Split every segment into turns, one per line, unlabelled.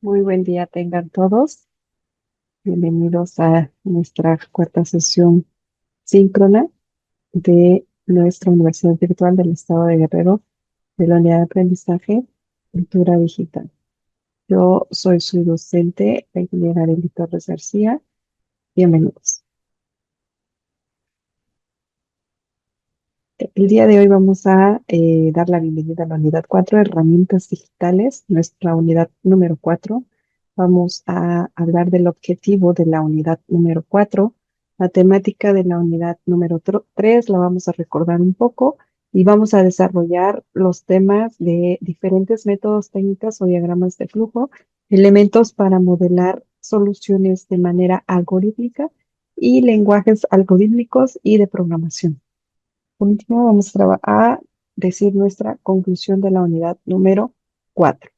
Muy buen día tengan todos. Bienvenidos a nuestra cuarta sesión síncrona de nuestra Universidad Virtual del Estado de Guerrero de la Unidad de Aprendizaje Cultura Digital. Yo soy su docente, la ingeniera Arely Torres García. Bienvenidos. El día de hoy vamos a dar la bienvenida a la unidad 4, herramientas digitales, nuestra unidad número 4. Vamos a hablar del objetivo de la unidad número 4, la temática de la unidad número 3, la vamos a recordar un poco y vamos a desarrollar los temas de diferentes métodos, técnicas o diagramas de flujo, elementos para modelar soluciones de manera algorítmica y lenguajes algorítmicos y de programación. Por último, vamos a decir nuestra conclusión de la unidad número 4.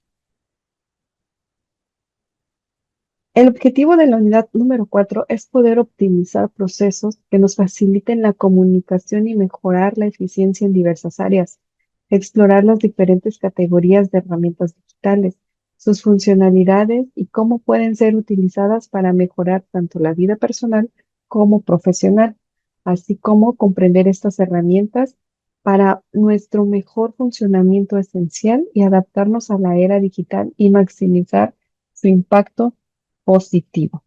El objetivo de la unidad número 4 es poder optimizar procesos que nos faciliten la comunicación y mejorar la eficiencia en diversas áreas, explorar las diferentes categorías de herramientas digitales, sus funcionalidades y cómo pueden ser utilizadas para mejorar tanto la vida personal como profesional, así como comprender estas herramientas para nuestro mejor funcionamiento esencial y adaptarnos a la era digital y maximizar su impacto positivo.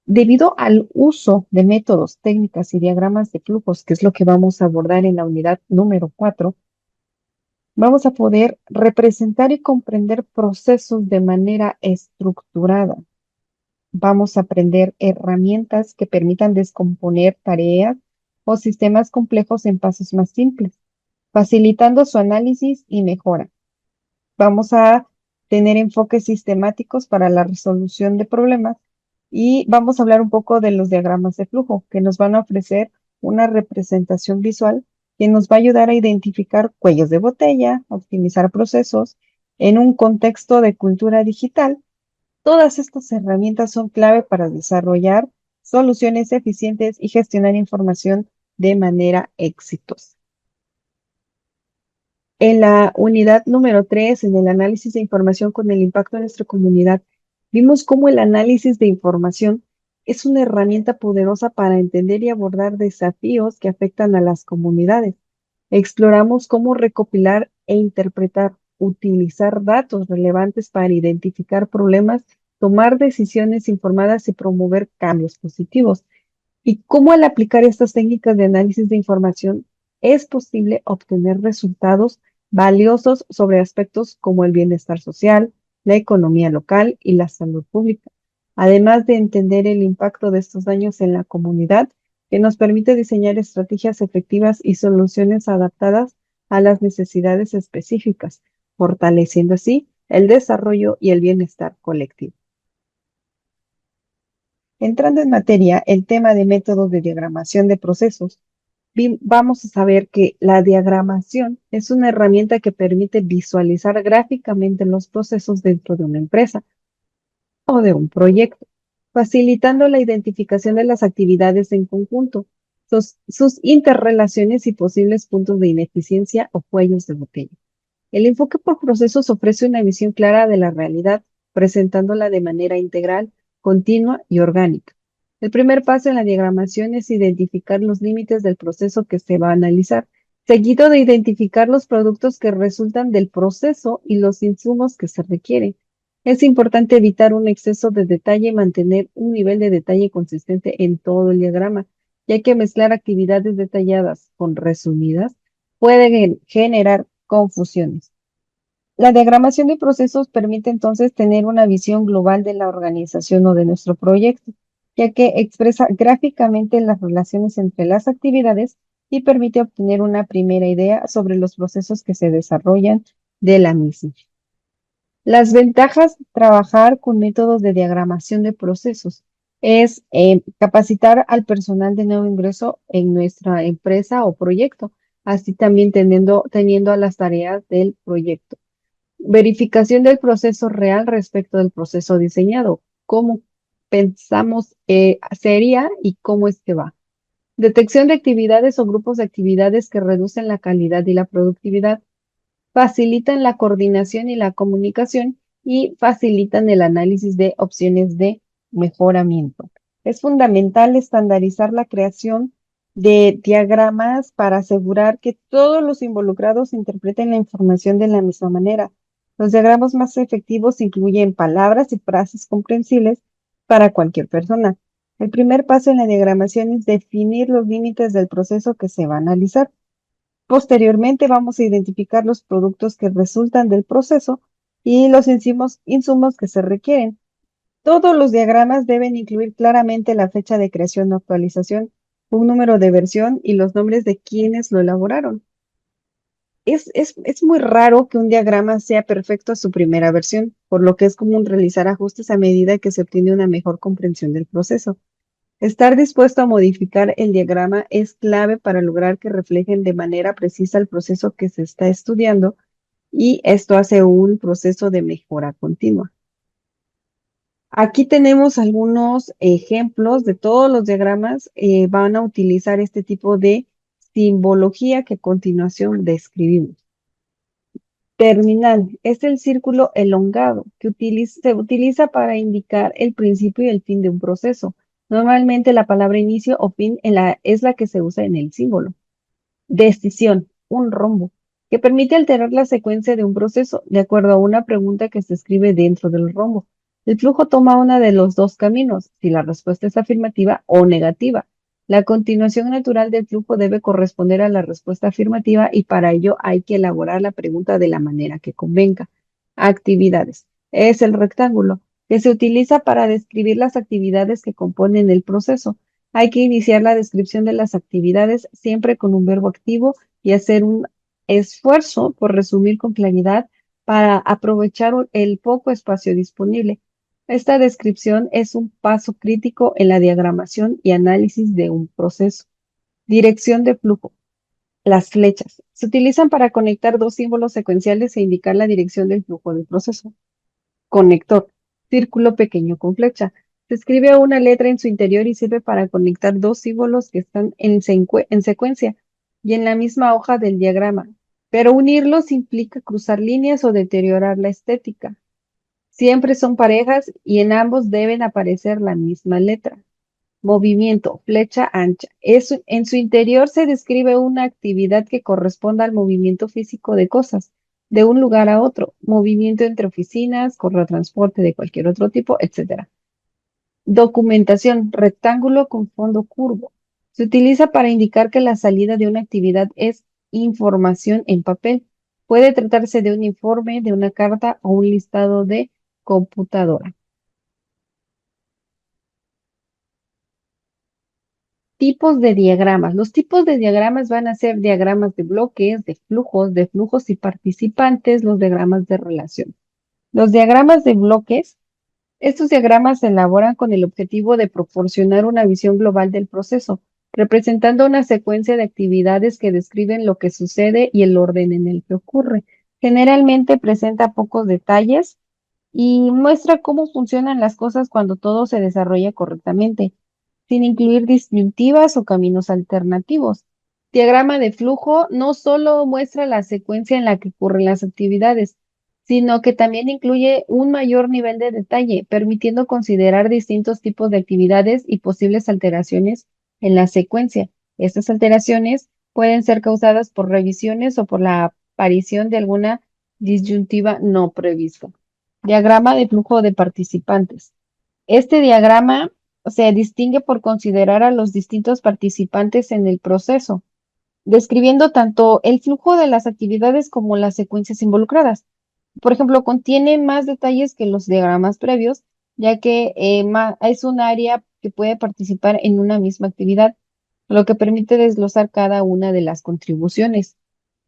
Debido al uso de métodos, técnicas y diagramas de flujos, que es lo que vamos a abordar en la unidad número 4, vamos a poder representar y comprender procesos de manera estructurada. Vamos a aprender herramientas que permitan descomponer tareas o sistemas complejos en pasos más simples, facilitando su análisis y mejora. Vamos a tener enfoques sistemáticos para la resolución de problemas y vamos a hablar un poco de los diagramas de flujo que nos van a ofrecer una representación visual que nos va a ayudar a identificar cuellos de botella, optimizar procesos en un contexto de cultura digital. Todas estas herramientas son clave para desarrollar soluciones eficientes y gestionar información de manera exitosa. En la unidad número 3, en el análisis de información con el impacto en nuestra comunidad, vimos cómo el análisis de información es una herramienta poderosa para entender y abordar desafíos que afectan a las comunidades. Exploramos cómo recopilar e interpretar, utilizar datos relevantes para identificar problemas, tomar decisiones informadas y promover cambios positivos. Y cómo al aplicar estas técnicas de análisis de información es posible obtener resultados valiosos sobre aspectos como el bienestar social, la economía local y la salud pública, además de entender el impacto de estos daños en la comunidad, que nos permite diseñar estrategias efectivas y soluciones adaptadas a las necesidades específicas, fortaleciendo así el desarrollo y el bienestar colectivo. Entrando en materia, el tema de métodos de diagramación de procesos, vamos a saber que la diagramación es una herramienta que permite visualizar gráficamente los procesos dentro de una empresa o de un proyecto, facilitando la identificación de las actividades en conjunto, sus interrelaciones y posibles puntos de ineficiencia o cuellos de botella. El enfoque por procesos ofrece una visión clara de la realidad, presentándola de manera integral, continua y orgánica. El primer paso en la diagramación es identificar los límites del proceso que se va a analizar, seguido de identificar los productos que resultan del proceso y los insumos que se requieren. Es importante evitar un exceso de detalle y mantener un nivel de detalle consistente en todo el diagrama, ya que mezclar actividades detalladas con resumidas puede generar confusiones. La diagramación de procesos permite entonces tener una visión global de la organización o de nuestro proyecto, ya que expresa gráficamente las relaciones entre las actividades y permite obtener una primera idea sobre los procesos que se desarrollan de la misma. Las ventajas de trabajar con métodos de diagramación de procesos es capacitar al personal de nuevo ingreso en nuestra empresa o proyecto, así también teniendo a las tareas del proyecto. Verificación del proceso real respecto del proceso diseñado. Cómo pensamos sería y cómo es que va. Detección de actividades o grupos de actividades que reducen la calidad y la productividad, facilitan la coordinación y la comunicación y facilitan el análisis de opciones de mejoramiento. Es fundamental estandarizar la creación de diagramas para asegurar que todos los involucrados interpreten la información de la misma manera. Los diagramas más efectivos incluyen palabras y frases comprensibles para cualquier persona. El primer paso en la diagramación es definir los límites del proceso que se va a analizar. Posteriormente vamos a identificar los productos que resultan del proceso y los insumos que se requieren. Todos los diagramas deben incluir claramente la fecha de creación o actualización, un número de versión y los nombres de quienes lo elaboraron. Es muy raro que un diagrama sea perfecto a su primera versión, por lo que es común realizar ajustes a medida que se obtiene una mejor comprensión del proceso. Estar dispuesto a modificar el diagrama es clave para lograr que reflejen de manera precisa el proceso que se está estudiando y esto hace un proceso de mejora continua. Aquí tenemos algunos ejemplos de todos los diagramas. Van a utilizar este tipo de simbología que a continuación describimos. Terminal es el círculo elongado que se utiliza para indicar el principio y el fin de un proceso. Normalmente la palabra inicio o fin es la que se usa en el símbolo. Decisión, un rombo, que permite alterar la secuencia de un proceso de acuerdo a una pregunta que se escribe dentro del rombo. El flujo toma uno de los dos caminos, si la respuesta es afirmativa o negativa. La continuación natural del flujo debe corresponder a la respuesta afirmativa y para ello hay que elaborar la pregunta de la manera que convenga. Actividades. Es el rectángulo, que se utiliza para describir las actividades que componen el proceso. Hay que iniciar la descripción de las actividades siempre con un verbo activo y hacer un esfuerzo por resumir con claridad para aprovechar el poco espacio disponible. Esta descripción es un paso crítico en la diagramación y análisis de un proceso. Dirección de flujo. Las flechas se utilizan para conectar dos símbolos secuenciales e indicar la dirección del flujo del proceso. Conector, círculo pequeño con flecha. Se escribe una letra en su interior y sirve para conectar dos símbolos que están en secuencia y en la misma hoja del diagrama. Pero unirlos implica cruzar líneas o deteriorar la estética. Siempre son parejas y en ambos deben aparecer la misma letra. Movimiento, flecha ancha. En su interior se describe una actividad que corresponda al movimiento físico de cosas, de un lugar a otro, movimiento entre oficinas, correo transporte de cualquier otro tipo, etc. Documentación, rectángulo con fondo curvo. Se utiliza para indicar que la salida de una actividad es información en papel. Puede tratarse de un informe, de una carta o un listado de computadora. Tipos de diagramas. Los tipos de diagramas van a ser diagramas de bloques, de flujos y participantes, los diagramas de relación. Los diagramas de bloques, estos diagramas se elaboran con el objetivo de proporcionar una visión global del proceso, representando una secuencia de actividades que describen lo que sucede y el orden en el que ocurre. Generalmente presenta pocos detalles y muestra cómo funcionan las cosas cuando todo se desarrolla correctamente, sin incluir disyuntivas o caminos alternativos. Diagrama de flujo no solo muestra la secuencia en la que ocurren las actividades, sino que también incluye un mayor nivel de detalle, permitiendo considerar distintos tipos de actividades y posibles alteraciones en la secuencia. Estas alteraciones pueden ser causadas por revisiones o por la aparición de alguna disyuntiva no prevista. Diagrama de flujo de participantes. Este diagrama se distingue por considerar a los distintos participantes en el proceso, describiendo tanto el flujo de las actividades como las secuencias involucradas. Por ejemplo, contiene más detalles que los diagramas previos, ya que es un área que puede participar en una misma actividad, lo que permite desglosar cada una de las contribuciones.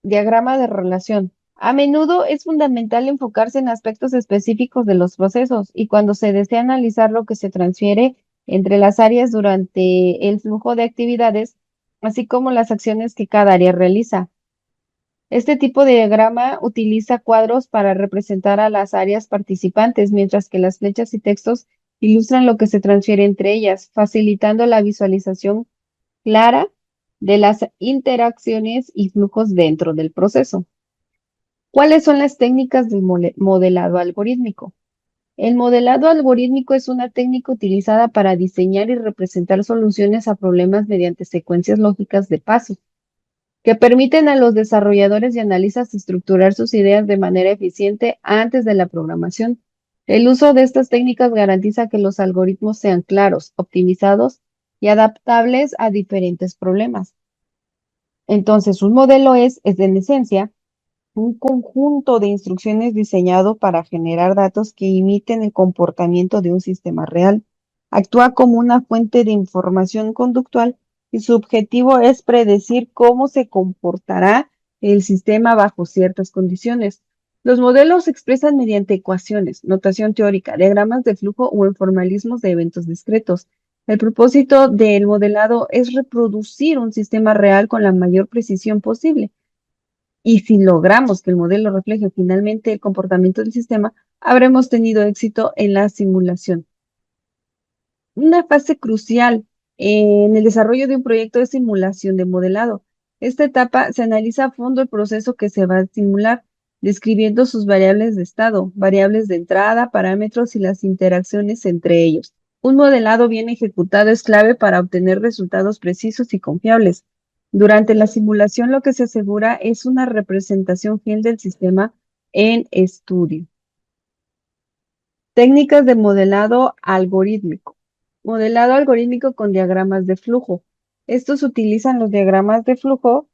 Diagrama de relación. A menudo es fundamental enfocarse en aspectos específicos de los procesos y cuando se desea analizar lo que se transfiere entre las áreas durante el flujo de actividades, así como las acciones que cada área realiza. Este tipo de diagrama utiliza cuadros para representar a las áreas participantes, mientras que las flechas y textos ilustran lo que se transfiere entre ellas, facilitando la visualización clara de las interacciones y flujos dentro del proceso. ¿Cuáles son las técnicas del modelado algorítmico? El modelado algorítmico es una técnica utilizada para diseñar y representar soluciones a problemas mediante secuencias lógicas de pasos, que permiten a los desarrolladores y analistas estructurar sus ideas de manera eficiente antes de la programación. El uso de estas técnicas garantiza que los algoritmos sean claros, optimizados y adaptables a diferentes problemas. Entonces, un modelo es en esencia, un conjunto de instrucciones diseñado para generar datos que imiten el comportamiento de un sistema real. Actúa como una fuente de información conductual y su objetivo es predecir cómo se comportará el sistema bajo ciertas condiciones. Los modelos se expresan mediante ecuaciones, notación teórica, diagramas de flujo o en formalismos de eventos discretos. El propósito del modelado es reproducir un sistema real con la mayor precisión posible. Y si logramos que el modelo refleje finalmente el comportamiento del sistema, habremos tenido éxito en la simulación. Una fase crucial en el desarrollo de un proyecto es simulación de modelado. Esta etapa se analiza a fondo el proceso que se va a simular, describiendo sus variables de estado, variables de entrada, parámetros y las interacciones entre ellos. Un modelado bien ejecutado es clave para obtener resultados precisos y confiables. Durante la simulación, lo que se asegura es una representación fiel del sistema en estudio. Técnicas de modelado algorítmico. Modelado algorítmico con diagramas de flujo. Estos utilizan los diagramas de flujo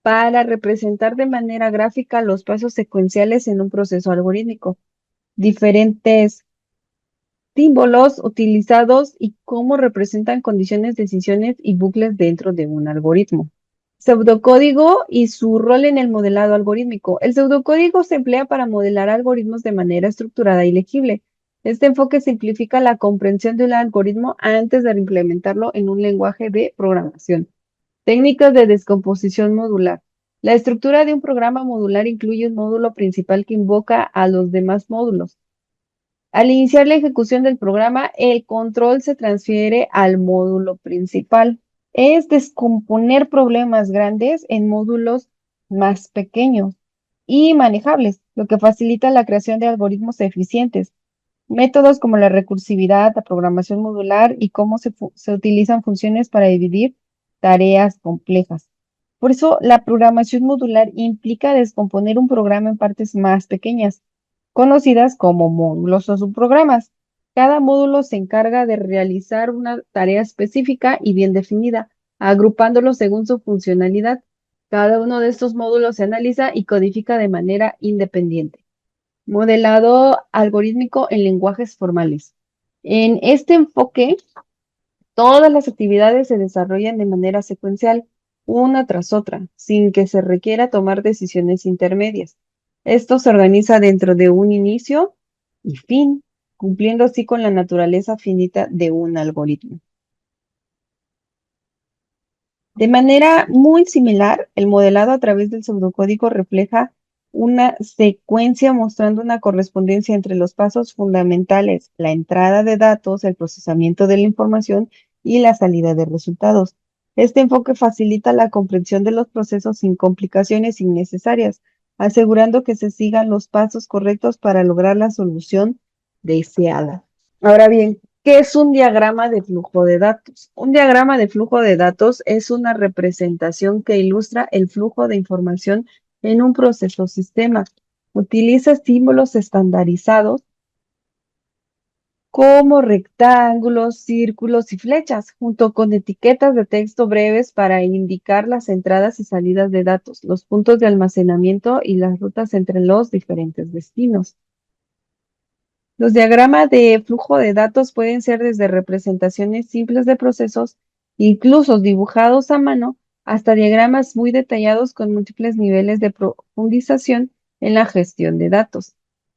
para representar de manera gráfica los pasos secuenciales en un proceso algorítmico. Diferentes símbolos utilizados y cómo representan condiciones, decisiones y bucles dentro de un algoritmo. Pseudocódigo y su rol en el modelado algorítmico. El pseudocódigo se emplea para modelar algoritmos de manera estructurada y legible. Este enfoque simplifica la comprensión del algoritmo antes de implementarlo en un lenguaje de programación. Técnicas de descomposición modular. La estructura de un programa modular incluye un módulo principal que invoca a los demás módulos. Al iniciar la ejecución del programa, el control se transfiere al módulo principal. Es descomponer problemas grandes en módulos más pequeños y manejables, lo que facilita la creación de algoritmos eficientes. Métodos como la recursividad, la programación modular y cómo se utilizan funciones para dividir tareas complejas. Por eso, la programación modular implica descomponer un programa en partes más pequeñas, conocidas como módulos o subprogramas. Cada módulo se encarga de realizar una tarea específica y bien definida, agrupándolos según su funcionalidad. Cada uno de estos módulos se analiza y codifica de manera independiente. Modelado algorítmico en lenguajes formales. En este enfoque, todas las actividades se desarrollan de manera secuencial, una tras otra, sin que se requiera tomar decisiones intermedias. Esto se organiza dentro de un inicio y fin, cumpliendo así con la naturaleza finita de un algoritmo. De manera muy similar, el modelado a través del pseudocódigo refleja una secuencia mostrando una correspondencia entre los pasos fundamentales, la entrada de datos, el procesamiento de la información y la salida de resultados. Este enfoque facilita la comprensión de los procesos sin complicaciones innecesarias, asegurando que se sigan los pasos correctos para lograr la solución deseada. Ahora bien, ¿qué es un diagrama de flujo de datos? Un diagrama de flujo de datos es una representación que ilustra el flujo de información en un proceso o sistema. Utiliza símbolos estandarizados como rectángulos, círculos y flechas, junto con etiquetas de texto breves para indicar las entradas y salidas de datos, los puntos de almacenamiento y las rutas entre los diferentes destinos. Los diagramas de flujo de datos pueden ser desde representaciones simples de procesos, incluso dibujados a mano, hasta diagramas muy detallados con múltiples niveles de profundización en la gestión de datos.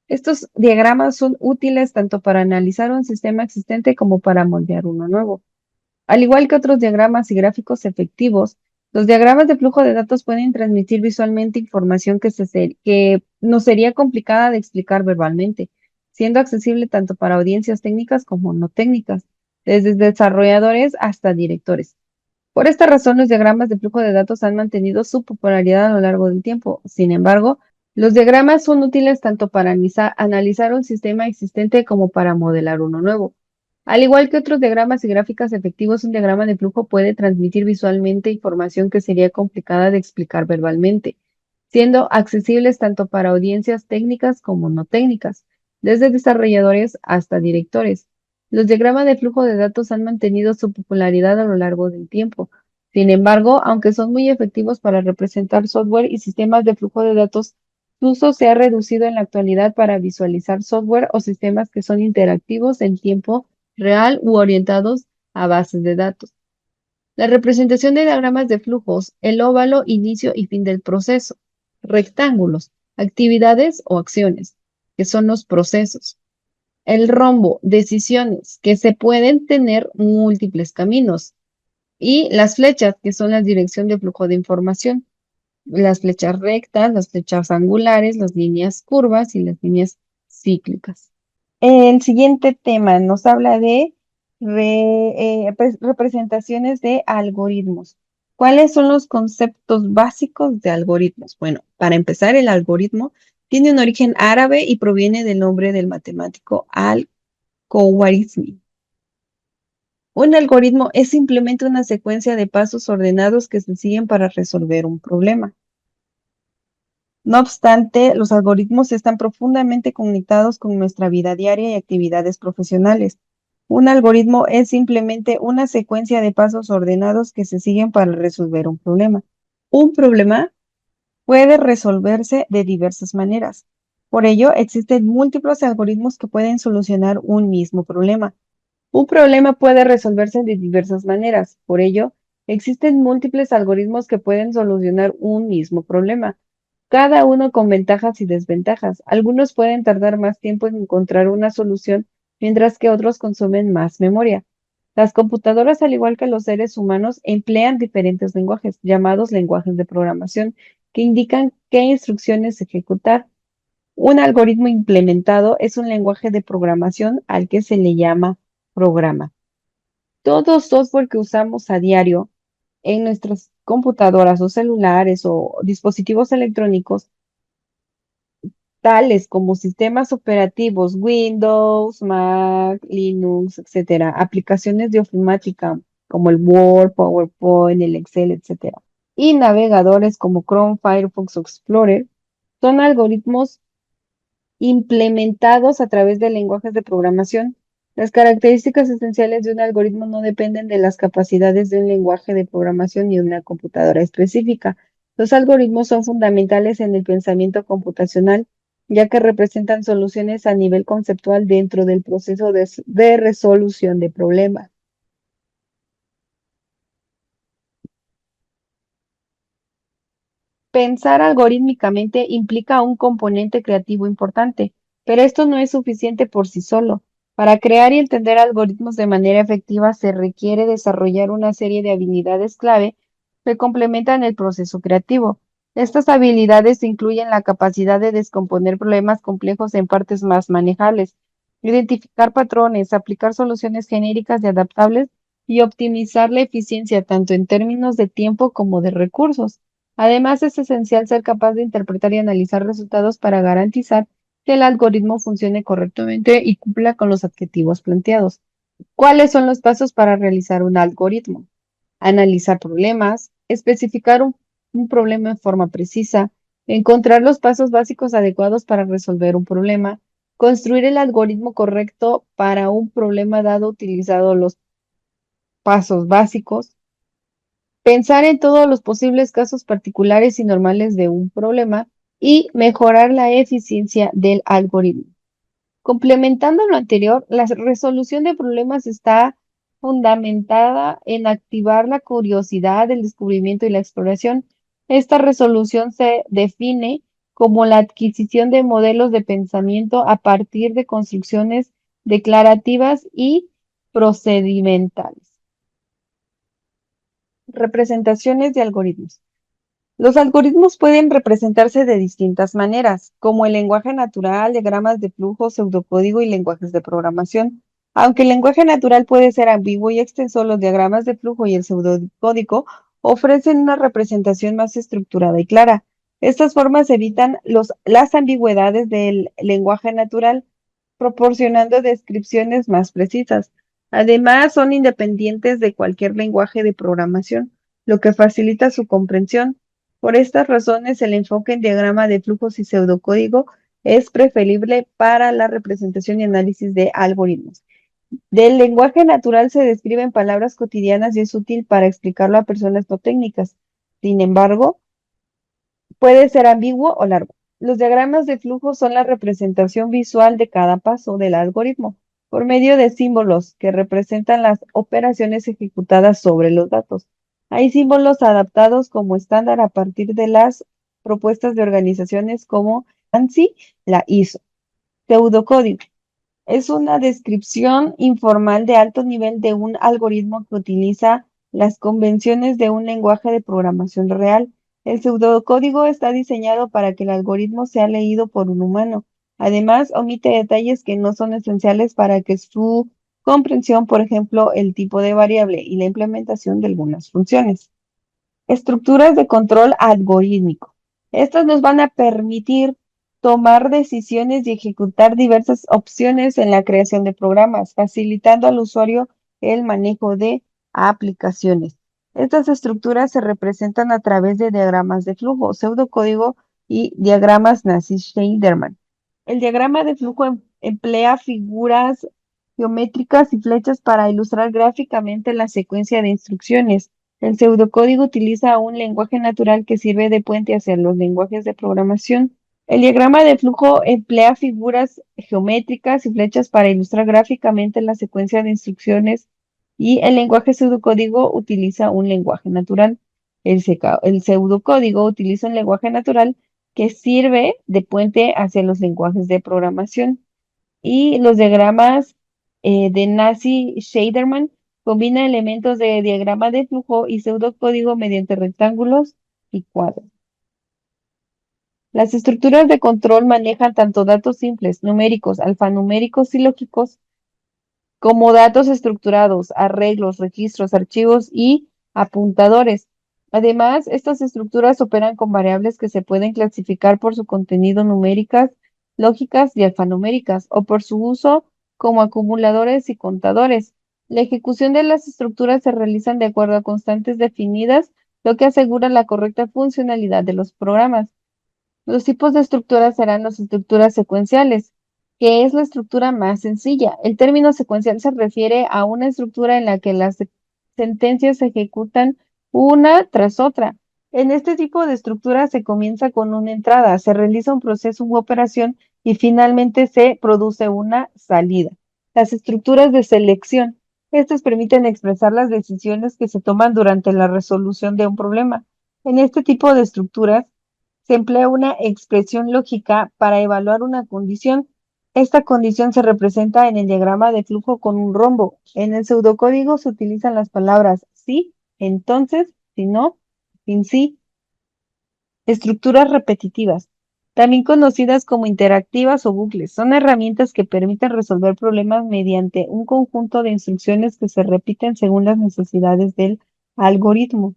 Estos diagramas son útiles tanto para analizar un sistema existente como para moldear uno nuevo. Al igual que otros diagramas y gráficos efectivos, los diagramas de flujo de datos pueden transmitir visualmente información que nos sería complicada de explicar verbalmente, siendo accesible tanto para audiencias técnicas como no técnicas, desde desarrolladores hasta directores. Por esta razón, los diagramas de flujo de datos han mantenido su popularidad a lo largo del tiempo. Sin embargo, Los diagramas son útiles tanto para analizar un sistema existente como para modelar uno nuevo. Al igual que otros diagramas y gráficas efectivos, un diagrama de flujo puede transmitir visualmente información que sería complicada de explicar verbalmente, siendo accesibles tanto para audiencias técnicas como no técnicas, desde desarrolladores hasta directores. Los diagramas de flujo de datos han mantenido su popularidad a lo largo del tiempo. Sin embargo, aunque son muy efectivos para representar software y sistemas de flujo de datos, su uso se ha reducido en la actualidad para visualizar software o sistemas que son interactivos en tiempo real u orientados a bases de datos. La representación de diagramas de flujos, el óvalo, inicio y fin del proceso. Rectángulos, actividades o acciones, que son los procesos. El rombo, decisiones, que se pueden tener múltiples caminos. Y las flechas, que son la dirección de flujo de información. Las flechas rectas, las flechas angulares, las líneas curvas y las líneas cíclicas. El siguiente tema nos habla de representaciones de algoritmos. ¿Cuáles son los conceptos básicos de algoritmos? Bueno, para empezar, el algoritmo tiene un origen árabe y proviene del nombre del matemático Al-Khwarizmi. Un algoritmo es simplemente una secuencia de pasos ordenados que se siguen para resolver un problema. No obstante, los algoritmos están profundamente conectados con nuestra vida diaria y actividades profesionales. Un algoritmo es simplemente una secuencia de pasos ordenados que se siguen para resolver un problema. Un problema puede resolverse de diversas maneras. Por ello, existen múltiples algoritmos que pueden solucionar un mismo problema. Un problema puede resolverse de diversas maneras. Por ello, existen múltiples algoritmos que pueden solucionar un mismo problema, cada uno con ventajas y desventajas. Algunos pueden tardar más tiempo en encontrar una solución, mientras que otros consumen más memoria. Las computadoras, al igual que los seres humanos, emplean diferentes lenguajes, llamados lenguajes de programación, que indican qué instrucciones ejecutar. Un algoritmo implementado es un lenguaje de programación al que se le llama programa. Todo software que usamos a diario en nuestras computadoras o celulares o dispositivos electrónicos, tales como sistemas operativos, Windows, Mac, Linux, etcétera, aplicaciones de ofimática como el Word, PowerPoint, el Excel, etcétera, y navegadores como Chrome, Firefox o Explorer, son algoritmos implementados a través de lenguajes de programación. Las características esenciales de un algoritmo no dependen de las capacidades de un lenguaje de programación ni de una computadora específica. Los algoritmos son fundamentales en el pensamiento computacional, ya que representan soluciones a nivel conceptual dentro del proceso de resolución de problemas. Pensar algorítmicamente implica un componente creativo importante, pero esto no es suficiente por sí solo. Para crear y entender algoritmos de manera efectiva se requiere desarrollar una serie de habilidades clave que complementan el proceso creativo. Estas habilidades incluyen la capacidad de descomponer problemas complejos en partes más manejables, identificar patrones, aplicar soluciones genéricas y adaptables y optimizar la eficiencia tanto en términos de tiempo como de recursos. Además, es esencial ser capaz de interpretar y analizar resultados para garantizar que el algoritmo funcione correctamente y cumpla con los objetivos planteados. ¿Cuáles son los pasos para realizar un algoritmo? Analizar problemas, especificar un problema en forma precisa, encontrar los pasos básicos adecuados para resolver un problema, construir el algoritmo correcto para un problema dado utilizando los pasos básicos, pensar en todos los posibles casos particulares y normales de un problema y mejorar la eficiencia del algoritmo. Complementando lo anterior, la resolución de problemas está fundamentada en activar la curiosidad, el descubrimiento y la exploración. Esta resolución se define como la adquisición de modelos de pensamiento a partir de construcciones declarativas y procedimentales. Representaciones de algoritmos. Los algoritmos pueden representarse de distintas maneras, como el lenguaje natural, diagramas de flujo, pseudocódigo y lenguajes de programación. Aunque el lenguaje natural puede ser ambiguo y extenso, los diagramas de flujo y el pseudocódigo ofrecen una representación más estructurada y clara. Estas formas evitan las ambigüedades del lenguaje natural, proporcionando descripciones más precisas. Además, son independientes de cualquier lenguaje de programación, lo que facilita su comprensión. Por estas razones, el enfoque en diagrama de flujos y pseudocódigo es preferible para la representación y análisis de algoritmos. Del lenguaje natural se describen palabras cotidianas y es útil para explicarlo a personas no técnicas. Sin embargo, puede ser ambiguo o largo. Los diagramas de flujo son la representación visual de cada paso del algoritmo por medio de símbolos que representan las operaciones ejecutadas sobre los datos. Hay símbolos adaptados como estándar a partir de las propuestas de organizaciones como ANSI, la ISO. Pseudocódigo. Es una descripción informal de alto nivel de un algoritmo que utiliza las convenciones de un lenguaje de programación real. El pseudocódigo está diseñado para que el algoritmo sea leído por un humano. Además, omite detalles que no son esenciales para que su comprensión, por ejemplo, el tipo de variable y la implementación de algunas funciones. Estructuras de control algorítmico. Estas nos van a permitir tomar decisiones y ejecutar diversas opciones en la creación de programas, facilitando al usuario el manejo de aplicaciones. Estas estructuras se representan a través de diagramas de flujo, pseudocódigo y diagramas Nash-Schaderman. El diagrama de flujo emplea figuras geométricas y flechas para ilustrar gráficamente la secuencia de instrucciones. El pseudocódigo utiliza un lenguaje natural que sirve de puente hacia los lenguajes de programación. El diagrama de flujo emplea figuras geométricas y flechas para ilustrar gráficamente la secuencia de instrucciones y el lenguaje pseudocódigo utiliza un lenguaje natural. El pseudocódigo utiliza un lenguaje natural que sirve de puente hacia los lenguajes de programación. Y los diagramas de Nash-Schaderman combina elementos de diagrama de flujo y pseudocódigo mediante rectángulos y cuadros. Las estructuras de control manejan tanto datos simples, numéricos, alfanuméricos y lógicos, como datos estructurados, arreglos, registros, archivos y apuntadores. Además, estas estructuras operan con variables que se pueden clasificar por su contenido numéricas, lógicas y alfanuméricas, o por su uso como acumuladores y contadores. La ejecución de las estructuras se realizan de acuerdo a constantes definidas, lo que asegura la correcta funcionalidad de los programas. Los tipos de estructuras serán las estructuras secuenciales, que es la estructura más sencilla. El término secuencial se refiere a una estructura en la que las sentencias se ejecutan una tras otra. En este tipo de estructura se comienza con una entrada, se realiza un proceso u operación y finalmente se produce una salida. Las estructuras de selección. Estas permiten expresar las decisiones que se toman durante la resolución de un problema. En este tipo de estructuras, se emplea una expresión lógica para evaluar una condición. Esta condición se representa en el diagrama de flujo con un rombo. En el pseudocódigo se utilizan las palabras sí, entonces, si no, sin sí. Estructuras repetitivas, también conocidas como interactivas o bucles, son herramientas que permiten resolver problemas mediante un conjunto de instrucciones que se repiten según las necesidades del algoritmo.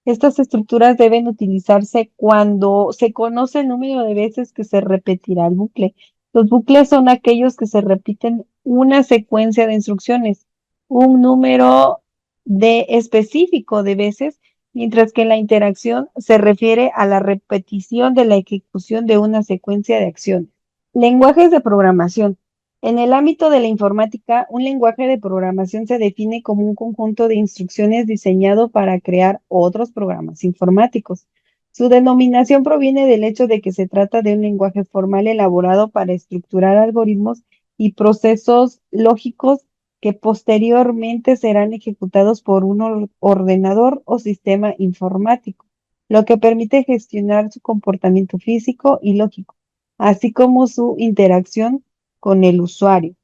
Estas estructuras deben utilizarse cuando se conoce el número de veces que se repetirá el bucle. Los bucles son aquellos que se repiten una secuencia de instrucciones, un número específico de veces, mientras que la interacción se refiere a la repetición de la ejecución de una secuencia de acciones. Lenguajes de programación. En el ámbito de la informática, un lenguaje de programación se define como un conjunto de instrucciones diseñado para crear otros programas informáticos. Su denominación proviene del hecho de que se trata de un lenguaje formal elaborado para estructurar algoritmos y procesos lógicos que posteriormente serán ejecutados por un ordenador o sistema informático, lo que permite gestionar su comportamiento físico y lógico, así como su interacción con el usuario.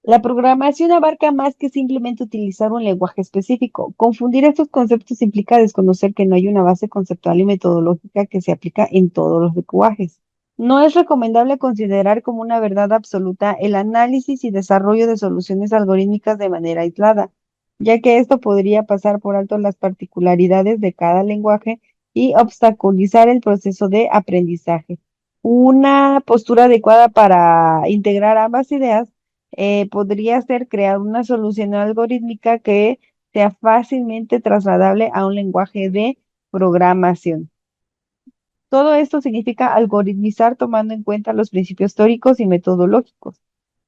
La programación abarca más que simplemente utilizar un lenguaje específico. Confundir estos conceptos implica desconocer que no hay una base conceptual y metodológica que se aplica en todos los lenguajes. No es recomendable considerar como una verdad absoluta el análisis y desarrollo de soluciones algorítmicas de manera aislada, ya que esto podría pasar por alto las particularidades de cada lenguaje y obstaculizar el proceso de aprendizaje. Una postura adecuada para integrar ambas ideas podría ser crear una solución algorítmica que sea fácilmente trasladable a un lenguaje de programación. Todo esto significa algoritmizar tomando en cuenta los principios teóricos y metodológicos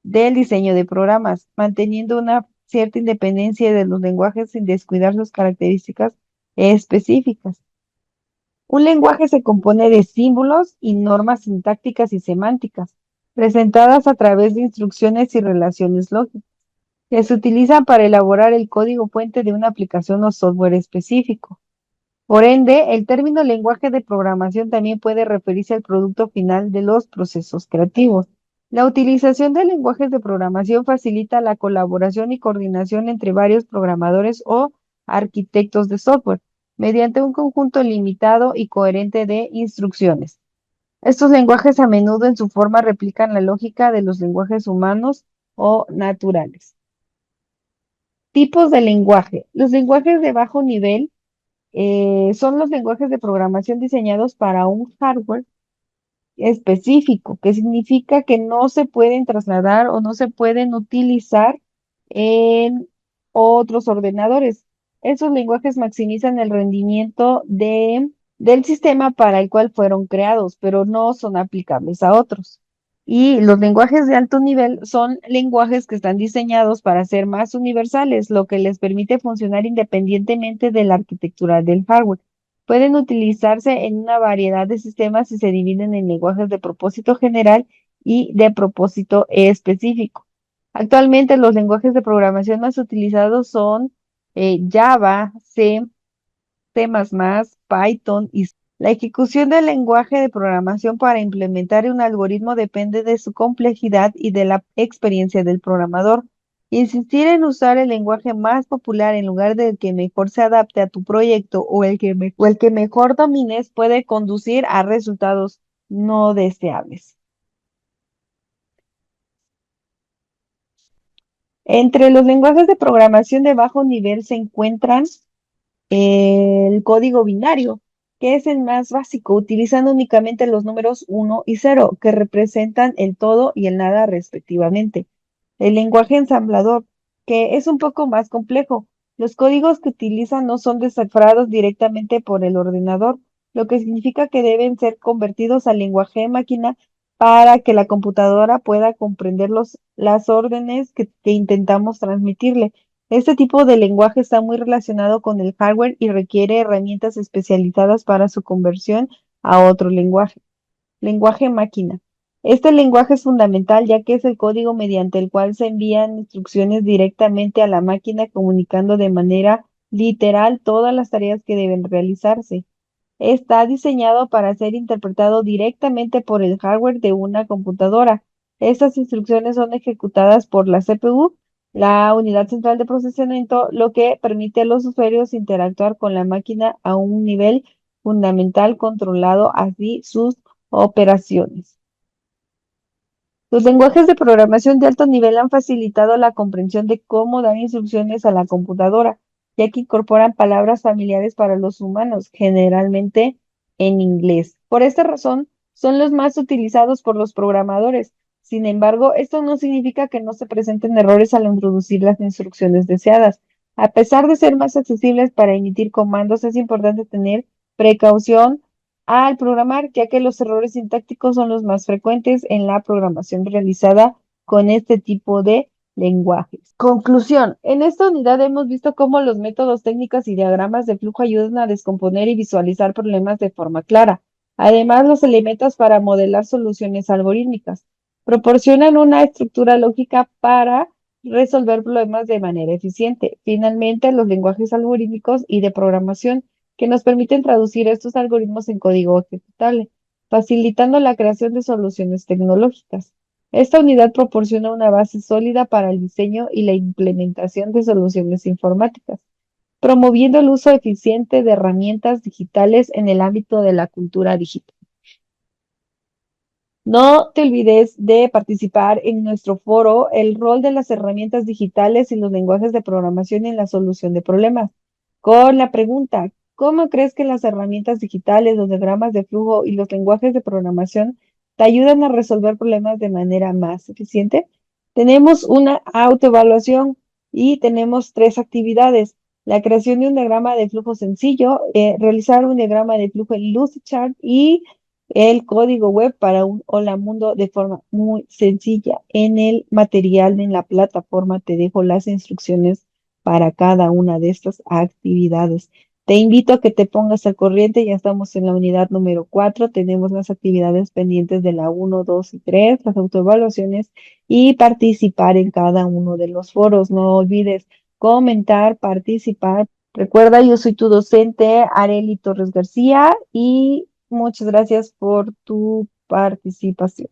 del diseño de programas, manteniendo una cierta independencia de los lenguajes sin descuidar sus características específicas. Un lenguaje se compone de símbolos y normas sintácticas y semánticas, presentadas a través de instrucciones y relaciones lógicas, que se utilizan para elaborar el código fuente de una aplicación o software específico. Por ende, el término lenguaje de programación también puede referirse al producto final de los procesos creativos. La utilización de lenguajes de programación facilita la colaboración y coordinación entre varios programadores o arquitectos de software mediante un conjunto limitado y coherente de instrucciones. Estos lenguajes a menudo en su forma replican la lógica de los lenguajes humanos o naturales. Tipos de lenguaje. Los lenguajes de bajo nivel son los lenguajes de programación diseñados para un hardware específico, que significa que no se pueden trasladar o no se pueden utilizar en otros ordenadores. Esos lenguajes maximizan el rendimiento del sistema para el cual fueron creados, pero no son aplicables a otros. Y los lenguajes de alto nivel son lenguajes que están diseñados para ser más universales, lo que les permite funcionar independientemente de la arquitectura del hardware. Pueden utilizarse en una variedad de sistemas y se dividen en lenguajes de propósito general y de propósito específico. Actualmente los lenguajes de programación más utilizados son Java, C, C++, Python y C. La ejecución del lenguaje de programación para implementar un algoritmo depende de su complejidad y de la experiencia del programador. Insistir en usar el lenguaje más popular en lugar del que mejor se adapte a tu proyecto o el que mejor domines puede conducir a resultados no deseables. Entre los lenguajes de programación de bajo nivel se encuentran el código binario, que es el más básico, utilizando únicamente los números 1 y 0, que representan el todo y el nada respectivamente. El lenguaje ensamblador, que es un poco más complejo. Los códigos que utilizan no son descifrados directamente por el ordenador, lo que significa que deben ser convertidos al lenguaje de máquina para que la computadora pueda comprender las órdenes que intentamos transmitirle. Este tipo de lenguaje está muy relacionado con el hardware y requiere herramientas especializadas para su conversión a otro lenguaje. Lenguaje máquina. Este lenguaje es fundamental ya que es el código mediante el cual se envían instrucciones directamente a la máquina comunicando de manera literal todas las tareas que deben realizarse. Está diseñado para ser interpretado directamente por el hardware de una computadora. Estas instrucciones son ejecutadas por la CPU, la unidad central de procesamiento, lo que permite a los usuarios interactuar con la máquina a un nivel fundamental controlado así sus operaciones. Los lenguajes de programación de alto nivel han facilitado la comprensión de cómo dar instrucciones a la computadora, ya que incorporan palabras familiares para los humanos, generalmente en inglés. Por esta razón, son los más utilizados por los programadores. Sin embargo, esto no significa que no se presenten errores al introducir las instrucciones deseadas. A pesar de ser más accesibles para emitir comandos, es importante tener precaución al programar, ya que los errores sintácticos son los más frecuentes en la programación realizada con este tipo de lenguajes. Conclusión. En esta unidad hemos visto cómo los métodos técnicos y diagramas de flujo ayudan a descomponer y visualizar problemas de forma clara. Además, los elementos para modelar soluciones algorítmicas proporcionan una estructura lógica para resolver problemas de manera eficiente. Finalmente, los lenguajes algorítmicos y de programación que nos permiten traducir estos algoritmos en código ejecutable, facilitando la creación de soluciones tecnológicas. Esta unidad proporciona una base sólida para el diseño y la implementación de soluciones informáticas, promoviendo el uso eficiente de herramientas digitales en el ámbito de la cultura digital. No te olvides de participar en nuestro foro El rol de las herramientas digitales y los lenguajes de programación en la solución de problemas, con la pregunta: ¿Cómo crees que las herramientas digitales, los diagramas de flujo y los lenguajes de programación te ayudan a resolver problemas de manera más eficiente? Tenemos una autoevaluación y tenemos tres actividades. La creación de un diagrama de flujo sencillo, realizar un diagrama de flujo en Lucidchart y el código web para un Hola Mundo de forma muy sencilla. En el material, en la plataforma, te dejo las instrucciones para cada una de estas actividades. Te invito a que te pongas al corriente, ya estamos en la unidad número 4, tenemos las actividades pendientes de la 1, 2 y 3, las autoevaluaciones y participar en cada uno de los foros. No olvides comentar, participar. Recuerda, yo soy tu docente, Areli Torres García, y muchas gracias por tu participación.